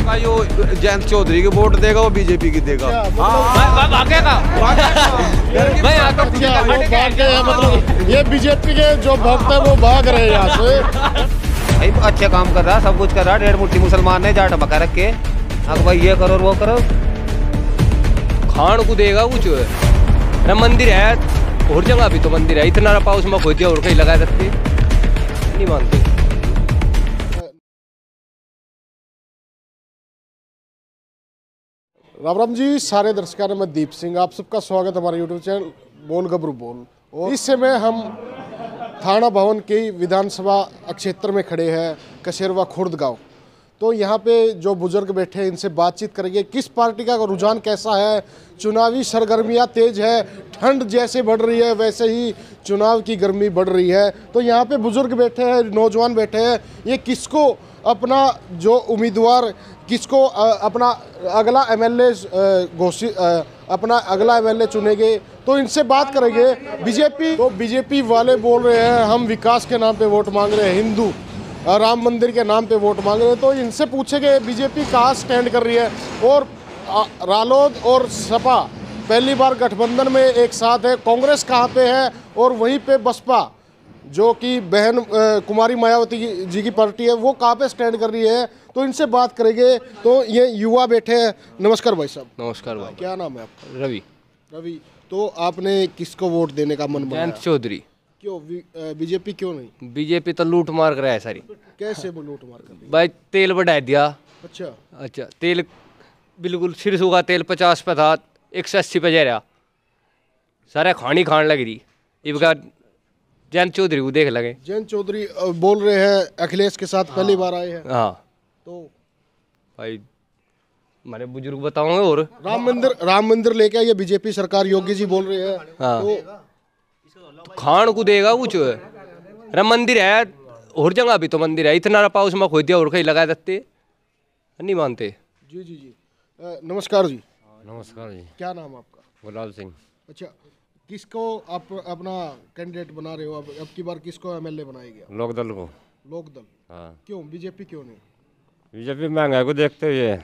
भाई वो जयंत चौधरी की वोट देगा, वो बीजेपी की देगा। मतलब ये बीजेपी के जो भक्त है वो भाग रहे हैं यहाँ से। भाई अच्छे काम कर रहा है, सब कुछ कर रहा है। 1.5 मुट्ठी मुसलमान ने जाट बका रख के अब भाई ये करो और वो करो। खान को देगा कुछ है मंदिर है और जगह भी तो मंदिर है, इतना पाउस में खोद दिया और कहीं लगा सकते नहीं मानते। राम राम जी सारे दर्शकों ने, मैं दीप सिंह, आप सबका स्वागत है हमारे यूट्यूब चैनल बोल गबरू बोल। और इस समय हम थाना भवन के विधानसभा क्षेत्र में खड़े हैं, कशेरवा खुर्द गांव। तो यहाँ पे जो बुजुर्ग बैठे हैं इनसे बातचीत करेंगे, किस पार्टी का रुझान कैसा है, चुनावी सरगर्मियाँ तेज है, ठंड जैसे बढ़ रही है वैसे ही चुनाव की गर्मी बढ़ रही है। तो यहाँ पे बुजुर्ग बैठे हैं, नौजवान बैठे हैं, ये किसको अपना जो उम्मीदवार, किसको अपना अगला एमएलए घोषित, अपना अगला एमएलए चुनेंगे, तो इनसे बात करेंगे। बीजेपी वाले बोल रहे हैं हम विकास के नाम पे वोट मांग रहे हैं, हिंदू राम मंदिर के नाम पे वोट मांग रहे हैं। तो इनसे पूछेंगे बीजेपी कहाँ स्टैंड कर रही है, और रालोद और सपा पहली बार गठबंधन में एक साथ है, कांग्रेस कहाँ पे है, और वहीं पे बसपा जो कि बहन कुमारी मायावती जी की पार्टी है वो कहाँ पे स्टैंड कर रही है। तो इनसे बात करेंगे। तो ये युवा बैठे हैं। नमस्कार भाई साहब। नमस्कार भाई। क्या नाम है आपका? रवि। तो आपने किसको वोट देने का मन बनाया? जयंत चौधरी। क्यों बीजेपी क्यों नहीं? बीजेपी तो लूट मार कर रहा है सारी। कैसे वो लूट मार कर रही है? भाई तेल बढ़ा दिया। अच्छा तेल बिल्कुल सिरसों का तेल 50 पे था, 180 पे जा रहा, सारा खान लग रही। इबका जयंत चौधरी को देख लगे। जयंत चौधरी बोल रहे हैं अखिलेश के साथ पहली बार आए हैं। हाँ तो भाई हमारे बुजुर्ग बताओगे। और राम मंदिर लेके आई है बीजेपी सरकार, योगी जी बोल रहे हैं। हाँ तो खान को देगा कुछ है मंदिर है और जगह भी तो मंदिर है, इतना पाउस में खोद दिया और कहीं लगा देते नहीं मानते। जी नमस्कार जी। नमस्कार जी। क्या नाम आपका? गुलाब सिंह। अच्छा, किसको आप अपना कैंडिडेट बना रहे हो? अब की बार किसको एमएलए बनाएंगे? लोकदल को। लोकदल? हाँ। क्यों बीजेपी क्यों नहीं? बीजेपी महंगाई को देखते हुए।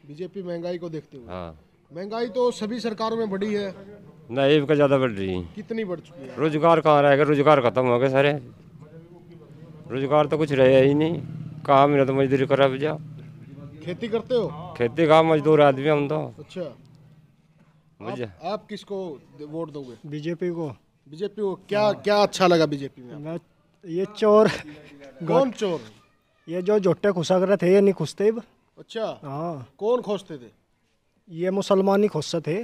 बीजेपी महंगाई को देखते हुए? हाँ। महंगाई तो सभी सरकारों में बढ़ी है। नहीं का ज़्यादा बढ़ रही। कितनी बढ़ चुकी है? रोजगार कहाँ रहेगा? रोजगार खत्म हो गए सारे। रोजगार तो कुछ रहे ही नहीं। कहाँ मिला तो मजदूरी करा भी जाओ। खेती करते हो? खेती का मजदूर आदमी हम तो। अच्छा, आप किसको वोट दोगे? बीजेपी को। बीजेपी को क्या अच्छा लगा बीजेपी में? ये चोर। कौन चोर? ये जो झोटे खुशा कर रहे थे ये नहीं खुशते। अच्छा। हाँ। कौन खोजते थे? ये मुसलमान ही खुश थे।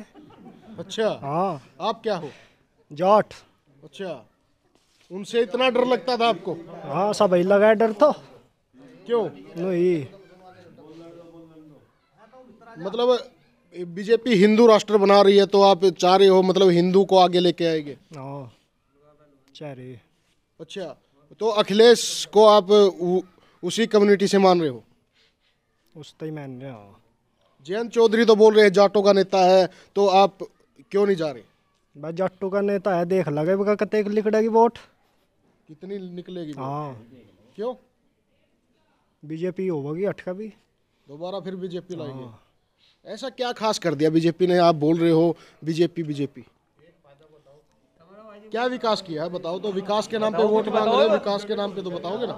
अच्छा। हाँ। आप क्या हो? जाट। अच्छा, उनसे इतना डर लगता था आपको? हाँ, सब ही लगा डर तो। क्यों? नहीं मतलब बीजेपी हिंदू राष्ट्र बना रही है, तो आप चाह रहे हो मतलब हिंदू को आगे लेके आएंगे? हाँ चाह रही। अच्छा, तो अखिलेश को आप उसी कम्युनिटी से मान रहे हो? उस तक मान रहे हो। जयंत चौधरी तो बोल रहे हैं जाटों का नेता है, तो आप क्यों नहीं जा रहे? भाई जाटों का नेता है, देख लगे कते लिखड़ेगी वोट। कितनी निकलेगी? हाँ। क्यों? बीजेपी होगी 8 का भी। दोबारा फिर बीजेपी लाएंगे? ऐसा क्या खास कर दिया बीजेपी ने? आप बोल रहे हो बीजेपी क्या विकास किया है बताओ तो। विकास के नाम पे वोट मांग रहे हो, विकास के नाम पे तो बताओगे ना।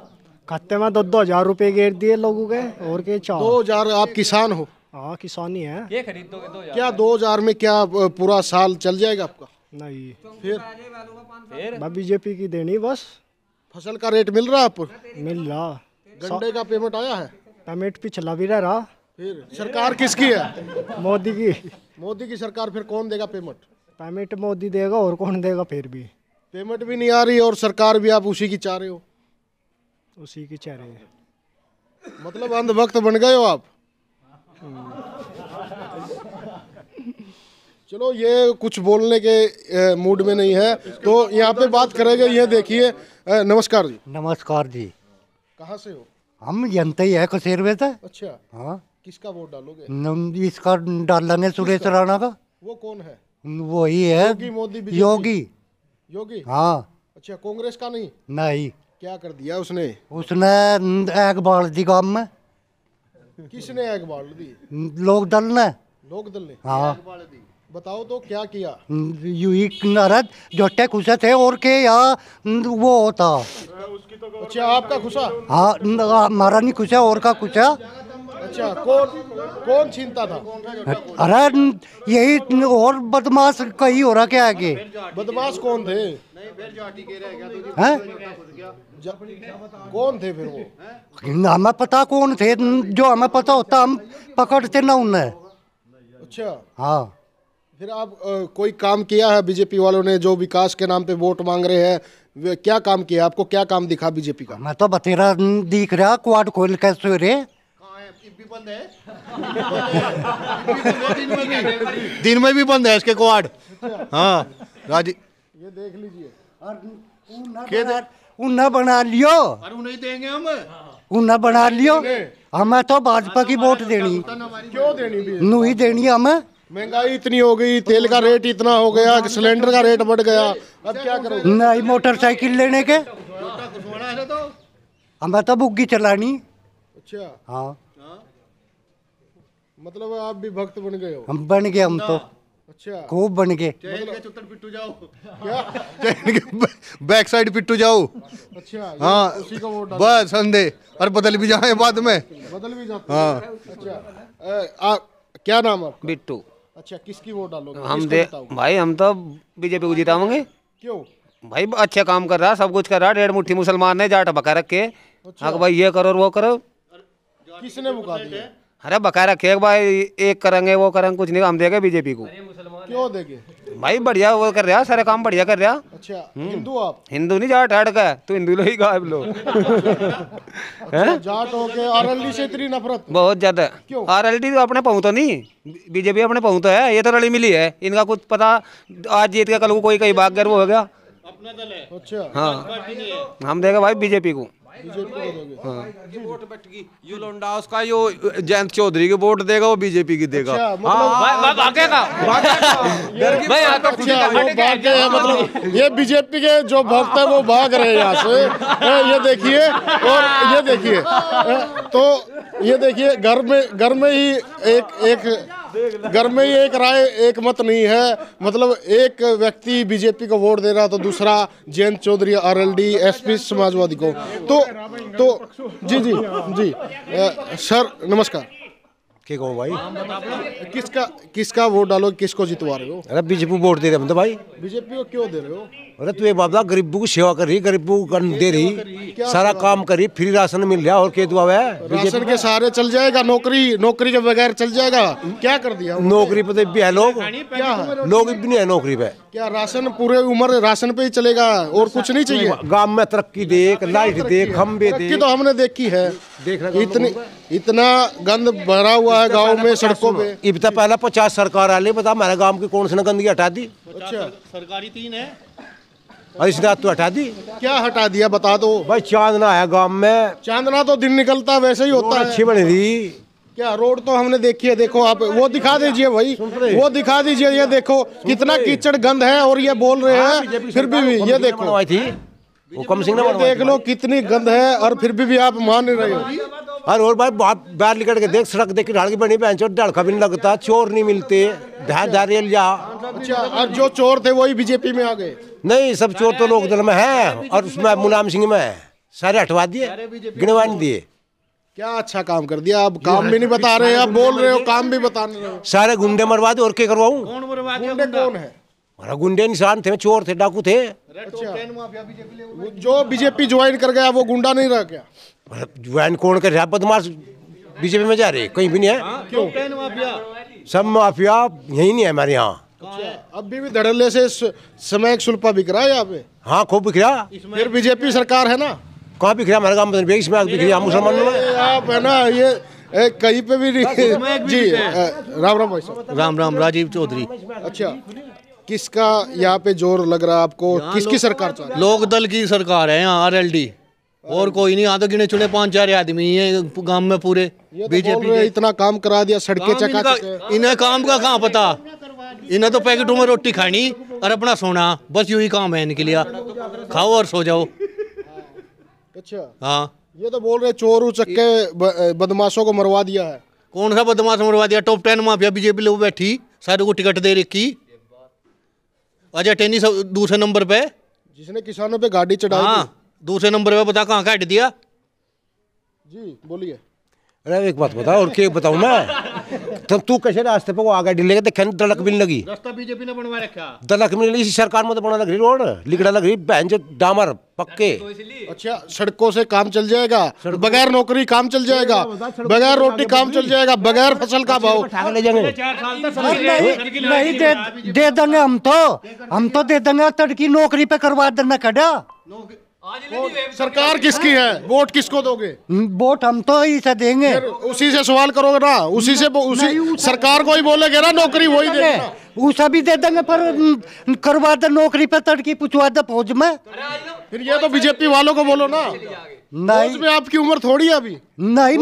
खाते में 2,000 रुपए गिर दिए लोगों के, और के 2,000? आप किसान हो? हाँ किसानी है। ये खरीद दोगे 2,000? क्या 2,000 में क्या पूरा साल चल जाएगा आपका? नहीं। फिर बीजेपी की देनी बस। फसल का रेट मिल रहा है आपको? मिल रहा। गन्ने का पेमेंट आया है? पेमेंट पिछला भी रहा। फिर सरकार किसकी है? मोदी की। मोदी की सरकार। फिर कौन देगा पेमेंट? पेमेंट मोदी देगा, और कौन देगा? फिर भी पेमेंट भी नहीं आ रही और सरकार भी आप उसी की चाह रहे हो? उसी की चाह रहे हैं। मतलब अंधभक्त बन गए हो आप। चलो, ये कुछ बोलने के मूड में नहीं है, तो यहाँ पे बात करेंगे। ये देखिए। नमस्कार जी। नमस्कार जी। कहाँ से हो? हम जनता ही है कसेरवे से। अच्छा। हाँ। किसका वोट डालोगे? इसका डालेंगे सुरेश राणा का। वो कौन है? वही है योगी मोदी बीजेपी? योगी। हाँ। अच्छा, कांग्रेस का नहीं? नहीं। क्या कर दिया उसने? उसने एक बाल्टी गांव में किसने आग बाल दी? लोग दल ने। लोक दल ने। हाँ बताओ तो क्या किया? यू ही नरद जोटे खुशे थे और के यहाँ वो होता। अच्छा आपका खुशा? हाँ हमारा नहीं खुशा और का खुशा। अच्छा कौन कौन छीनता था? अरे यही और बदमाश कहीं हो रहा क्या आगे? बदमाश कौन थे? हैं? कौन थे फिर वो? हमें पता कौन थे, जो हमें पता होता हम पकड़ते ना उन्हें। अच्छा हाँ फिर आप कोई काम किया है बीजेपी वालों ने जो विकास के नाम पे वोट मांग रहे हैं? क्या काम किया? आपको क्या काम दिखा बीजेपी का? मैं तो बतेरा दिख रहा क्वाड खोल के सवेरे। दिन में भी बंद है इसके क्वाड। हाँ राजी ये देख लीजिए। उन्हें बना लियो, नहीं देंगे हम। उन्हें बना लियो। हमें तो भाजपा की वोट देनी। क्यों देनी भी? नू ही देनी हमें। महंगाई इतनी हो गई, तेल का रेट इतना हो गया, सिलेंडर का रेट बढ़ गया, अब क्या करोगे? नई मोटरसाइकिल लेने के हमें तो बुग्गी चलानी। अच्छा हाँ मतलब आप भी भक्त बन गए हो? हम बन गए, हम तो अच्छा खूब बन गए। बैक साइड पिट्टू जाओ। अच्छा हाँ उसी का वोट बस संदे और बदल भी जाए बाद में। बदल भी जाते हाँ अच्छा क्या नाम है आपका? बिट्टू। अच्छा किसकी वोट डालोगे? हम किसको दे जिताओगे? भाई हम तो बीजेपी को जिताएंगे। क्यों? भाई अच्छे काम कर रहा, सब कुछ कर रहा। डेढ़ मुट्ठी मुसलमान ने जाट बका रखे। हाँ भाई ये करो और वो करो। किसने बुका दिया? अरे बका रखे भाई, एक करेंगे वो करेंगे, कुछ नहीं हम देंगे बीजेपी को। क्यों देंगे? भाई बढ़िया वो कर रहा, सारे काम बढ़िया कर रहा। अच्छा हिंदू आप? हिंदू नहीं जाट हट का, तू हिंदू लोग ही गायब लो। अच्छा, जाट हो के आरएलडी से इतनी नफरत? बहुत ज्यादा। क्यों? आरएलडी तो अपने पहुँ तो नहीं, बीजेपी अपने पहुँ तो है। ये तो रली मिली है, इनका कुछ पता आज जीत के कल को कोई कहीं भाग गया वो हो गया। अच्छा हाँ हम देगा भाई बीजेपी को। बीजेपी को दोगे? वोट बैठ गई यू लोंडा उसका, यो जयंत चौधरी के वोट देगा, वो बीजेपी की देगा। अच्छा मतलब भागेगा अच्छा वो भाग गए हैं, मतलब ये बीजेपी के जो भक्त है वो भाग रहे हैं यहाँ से। ये देखिए और ये देखिए तो ये देखिए घर में ही एक राय एक मत नहीं है। मतलब एक व्यक्ति बीजेपी को वोट दे रहा तो दूसरा जयंत चौधरी आरएलडी एसपी समाजवादी को। तो जी सर नमस्कार। क्या कहो भाई? किसका वोट डालो, किसको जितवा रहे हो? अरे बीजेपी वोट दे रहे हम तो भाई। बीजेपी को क्यों दे रहे हो? अरे तू ये बाबा गरीबों की सेवा कर रही, गरीबों को दे रही, सारा काम करी, फ्री राशन मिल रहा और क्या दुआ है? राशन के सहारे चल जाएगा? नौकरी के बगैर चल जाएगा? क्या कर दिया? नौकरी पे भी है लोग, लोग भी नहीं है नौकरी पे। क्या राशन पूरे उम्र राशन पे ही चलेगा और कुछ नहीं चाहिए? गांव में तरक्की देख, लाइट देख, खंबे देख। तो हमने देखी है, इतना गंद भरा हुआ है गाँव में, सड़कों पे। इब तक पहला 50 सरकार आले, बता हमारे गांव की कौन सी गंदगी हटा दी? अच्छा सरकारी 3 है और इस रात तो हटा दी। क्या हटा दिया बता दो भाई? चांदना है गांव में, चांदना तो दिन निकलता वैसे ही होता है। अच्छी बनी रही। क्या रोड तो हमने देखी है, देखो आप वो दिखा दीजिए भाई, वो दिखा दीजिए। ये देखो कितना कीचड़ गंद है और ये बोल रहे हैं फिर भी ये देखो बनवाई थी वो कम सिंह ने ये बनवाई देख लो कितनी गंद है और फिर भी आप मान नहीं रहे हो। और भाई बाहर निकल के देख, सड़क देख ढाल की बनी बहन चोर, ढड़का भी नहीं लगता, चोर नहीं मिलते, धारियल जा। अच्छा और जो चोर थे वही बीजेपी में आ गए? नहीं, सब चोर तो लोकदल में है और उसमें मुलायम सिंह में है, सारे हटवा दिए, गिनवा नहीं दिए। क्या अच्छा काम कर दिया? आप काम भी नहीं बता रहे, आप बोल रहे हो काम भी बता रहे हो। सारे गुंडे मरवा दे और क्या करवाऊं? गुंडे कौन है? हमारा गुंडे निशान थे, चोर थे, डाकू थे। अच्छा जो बीजेपी ज्वाइन कर गया वो गुंडा नहीं रह गया? ज्वाइन कौन कर रहा? बदमाश बीजेपी में जा रहे, कहीं भी नहीं है। क्यों? सब माफिया यही नहीं है हमारे यहाँ। अभी भी धड़ल्ले से समय सुल्पा बिक रहा है यहाँ पे। हाँ खूब बिक रहा। फिर बीजेपी सरकार है ना? कहाँ बिक रहा? हमारे गाँव में बिक रहा मुसलमानों में। आप है ना ये कहीं पे भी नहीं। जी राम राम भाई साहब। राम राम। राजीव चौधरी। अच्छा किसका यहाँ पे जोर लग रहा है आपको? किसकी सरकार चाह रही है? लोक दल की सरकार है यहाँ, आरएलडी, और कोई नहीं। यहाँ तो गिने चुने 5-4 आदमी है गांव में पूरे बीजेपी के। इतना काम करा दिया, सड़कें चकाचक है। इन्हें काम का कहाँ पता? इन्हें तो पैकेटों में रोटी खानी और अपना सोना, बस यही काम है इनके लिए। खाओ और सो जाओ। अच्छा हाँ ये तो बोल रहे चोर उचक्के बदमाशों को मरवा दिया है। कौन सा बदमाश मरवा दिया? टॉप 10 माफिया बीजेपी लोग बैठी, सारे को टिकट दे रखी। अजय टेनी दूसरे नंबर पे, जिसने किसानों पे गाड़ी चढ़ाई। हाँ, दूसरे नंबर पे बता कहाँ हट दिया। जी बोलिए। अरे एक बात बताओ, और क्या बताऊं मैं? तू कैसे रास्ते पे वो आगे डिले देखे दलक भी लगी, रास्ता बीजेपी ने बनवा रखा। दलक भी इसी सरकार में तो बना लग रही रोड, लिगड़ा लग रही बहन जो डामर पक्के। अच्छा, सड़कों से काम चल जाएगा, बगैर नौकरी काम चल जाएगा, बगैर रोटी काम चल जाएगा, बगैर फसल का भाव ले जाएंगे। नहीं दे देंगे हम तो दे देंगे। तड़की नौकरी पे करवा देना कड़ा। सरकार किसकी है? वोट किसको दोगे? वोट हम तो इसे देंगे। फिर उसी से सवाल करोगे ना, उसी सरकार को ही बोलेगे ना, नौकरी वही देगा। उसे भी दे देंगे, पर करवा दे नौकरी पे तड़की पूछवा दे फौज में। फिर ये तो बीजेपी वालों को बोलो ना। नहीं, में आपकी उम्र थोड़ी है अभी। नहीं,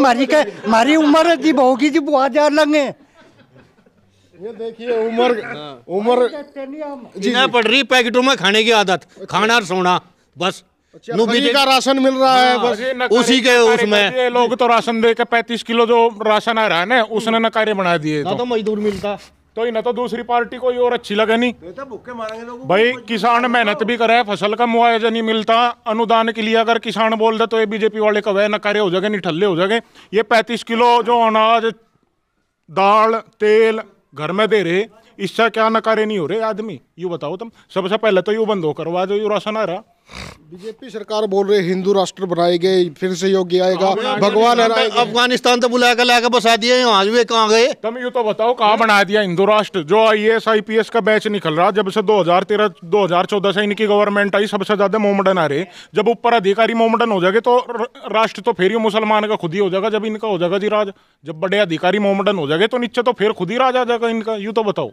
मारी उम्र जी होगी जी, बुआ जा लेंगे। ये देखिए उम्र जी पड़ रही, पैकेटों में खाने की आदत, खाना और सोना बस। फ्री का राशन मिल रहा है बस, उसी के उसमें। ये लोग तो राशन दे के 35 किलो जो राशन आ रहा है ना, उसने नकारे बना दिए। तो मजदूर मिलता तो इन्हें तो दूसरी पार्टी कोई और अच्छी लगे नहीं। भाई किसान मेहनत भी करे, फसल का मुआवजा नहीं मिलता, अनुदान के लिए अगर किसान बोल दे तो ये बीजेपी वाले कवे नकारे हो जाएंगे, निठल्ले हो जाएंगे। ये 35 किलो जो अनाज, दाल, तेल घर में दे रहे, इससे क्या नकारे नहीं हो रहे आदमी? यू बताओ तुम। सबसे पहले तो यू बंद हो करवा जो यू राशन आ रहा। बीजेपी सरकार बोल रहे हिंदू राष्ट्र बनाएंगे, फिर से योगी आएगा, भगवान अफगानिस्तान तो बुला कर लाकर बसा दिए, यहाँ वे कहाँ गए? तुम यू तो बताओ कहाँ बना दिया हिंदू राष्ट्र? जो IAS IPS का बैच निकल रहा, जब से 2013-2014 से इनकी गवर्नमेंट आई, सबसे ज्यादा मोमडन आ रहे। जब ऊपर अधिकारी मोमडन हो जाएंगे तो राष्ट्र तो फिर मुसलमान का खुद ही हो जाएगा, जब इनका हो जाएगा जी राज। जब बड़े अधिकारी मोमडन हो जाएंगे तो नीचे तो फिर खुद ही राज आ जाएगा इनका। यू तो बताओ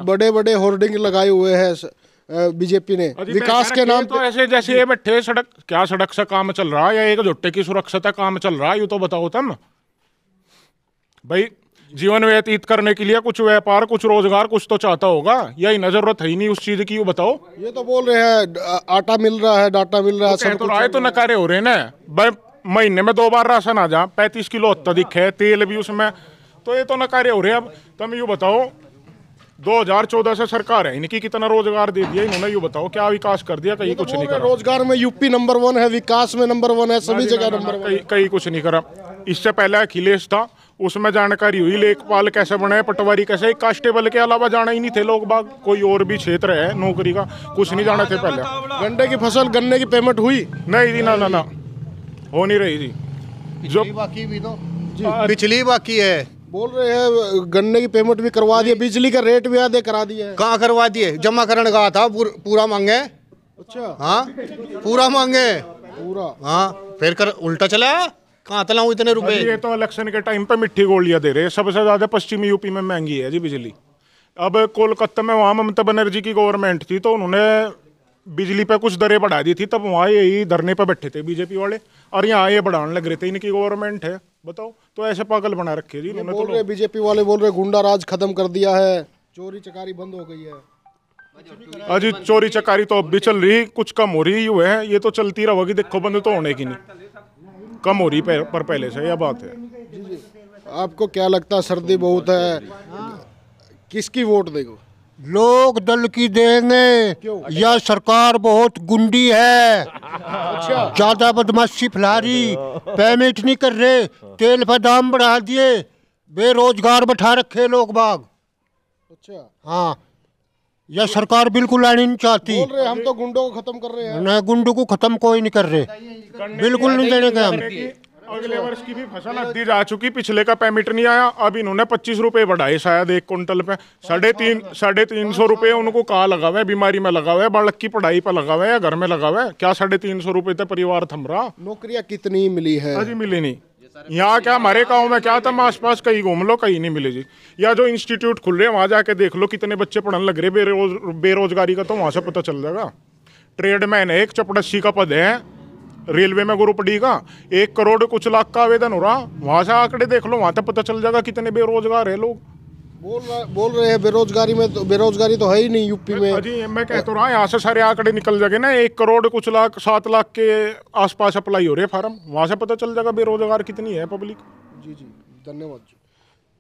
बड़े बड़े होर्डिंग लगाए हुए हैं बीजेपी ने विकास के नाम तो ऐसे जैसे ये बैठे सड़क, क्या सड़क से काम चल रहा है या एक झुट्टे की सुरक्षा का काम चल रहा है? यू तो बताओ तुम। भाई जीवन व्यतीत करने के लिए कुछ व्यापार, कुछ रोजगार, कुछ तो चाहता होगा, यही जरूरत है ही नहीं उस चीज की। यू बताओ। ये तो बोल रहे हैं आटा मिल रहा है, डाटा मिल रहा है, तो राय तो नकारे हो रहे ना। भाई महीने में 2 बार राशन आ जा, 35 किलो अत्यधिक है, तेल भी उसमें, तो ये तो नकारे हो रहे। अब तुम यू बताओ, 2014 से सरकार है, इनकी कितना रोजगार दे दिया इन्होंने? यू बताओ क्या विकास कर दिया? कहीं कुछ नहीं करा। रोजगार में यूपी नंबर 1 है, विकास में नंबर 1 है, सभी जगह नंबर 1। कहीं कुछ नहीं करा। इससे पहले अखिलेश था, उसमें जानकारी हुई लेखपाल कैसे बने, पटवारी कैसे, कांस्टेबल के अलावा जाना ही नहीं थे लोग बाग। कोई और भी क्षेत्र है नौकरी का, कुछ नहीं जाना थे पहले। गन्ने की फसल, गन्ने की पेमेंट हुई नहीं जी, ना हो नहीं रही जी। जो बाकी भी तो पिछली बाकी है, बोल रहे हैं गन्ने की पेमेंट भी करवा दिए, बिजली का रेट भी आधे करा दिए। कहाँ करवा दिए? जमा करने का था, पूरा मांगे। अच्छा हाँ, पूरा मांगे पूरा। हाँ, फिर कर उल्टा चला। कहाँ तलाऊं इतने रुपए? ये तो इलेक्शन के टाइम पे मिट्टी गोलियां दे रहे। सबसे ज्यादा पश्चिमी यूपी में महंगी है जी बिजली। अब कोलकाता में वहाँ ममता बनर्जी की गवर्नमेंट थी तो उन्होंने बिजली पे कुछ दरें बढ़ा दी थी, तब वहाँ यही धरने पे बैठे थे बीजेपी वाले, और यहाँ ये बढ़ाने लग रहे थे। इनकी गवर्नमेंट है, बताओ। तो ऐसे पागल बना रखे जी इन्होंने। बोल रहे बीजेपी वाले बोल रहे गुंडा राज खत्म कर दिया है, चोरी चकारी बंद हो गई है। अजी चोरी चकारी तो अब भी चल रही, कुछ कम हो रही हुए है, ये तो चलती रहेगी। देखो बंद तो होने की नहीं, कम हो रही पर पहले से, यह बात है। आपको क्या लगता है, सर्दी बहुत है, किसकी वोट देगो? लोग दल की देंगे। यह सरकार बहुत गुंडी है, अच्छा ज्यादा बदमाशी फैला रही, पेमेंट नहीं कर रहे, तेल पर दाम बढ़ा दिए, बेरोजगार बैठा रखे लोग बाग। अच्छा हाँ, यह सरकार बिल्कुल आनी नहीं चाहती। बोल रहे हम तो गुंडों को खत्म कर रहे हैं। नहीं, गुंडों को खत्म कोई नहीं कर रहे, बिल्कुल नहीं देने का हम। अगले वर्ष की भी फसल अद्दी जा चुकी, पिछले का पेमेंट नहीं आया। अब इन्होंने 25 रुपए बढ़ाए शायद 1 क्विंटल पे। 350 रुपए उनको कहाँ लगा हुआ है? बीमारी में लगा हुआ है, बालक की पढ़ाई पर लगा हुआ है, या घर में लगा हुआ है? क्या 350 रुपए तक परिवार थम रहा? नौकरियां कितनी मिली है? अजी मिली नहीं। यहाँ क्या हमारे गाँव में क्या था, आसपास कहीं घूम लो, कहीं नहीं मिले जी। या जो इंस्टीट्यूट खुल रहे हैं वहाँ जाके देख लो कितने बच्चे पढ़ने लग रहे। बेरोजगारी का तो वहाँ से पता चल जाएगा। ट्रेडमैन है, एक चपड़सी का पद है, रेलवे में ग्रुप डी का 1 करोड़ कुछ लाख का आवेदन हो रहा। वहां से आंकड़े देख लो, वहां तक पता चल जाएगा कितने बेरोजगार है लोग। बोल रहे हैं बेरोजगारी तो है ही नहीं यूपी में। अजी मैं कह तो रहा हूँ, यहाँ से सारे आंकड़े निकल जाएंगे ना, 1 करोड़ कुछ लाख 7 लाख के आसपास अप्लाई हो रहे फार्म, वहाँ से पता चल जाएगा बेरोजगार कितनी है पब्लिक। जी धन्यवाद जी।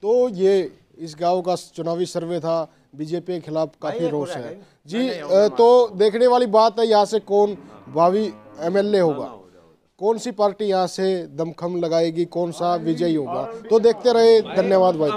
तो ये इस गांव का चुनावी सर्वे था, बीजेपी के खिलाफ काफी रोष है जी। तो देखने वाली बात है यहाँ से कौन भावी एमएलए होगा, कौन सी पार्टी यहाँ से दमखम लगाएगी, कौन सा विजयी होगा, तो देखते रहे। धन्यवाद भाई।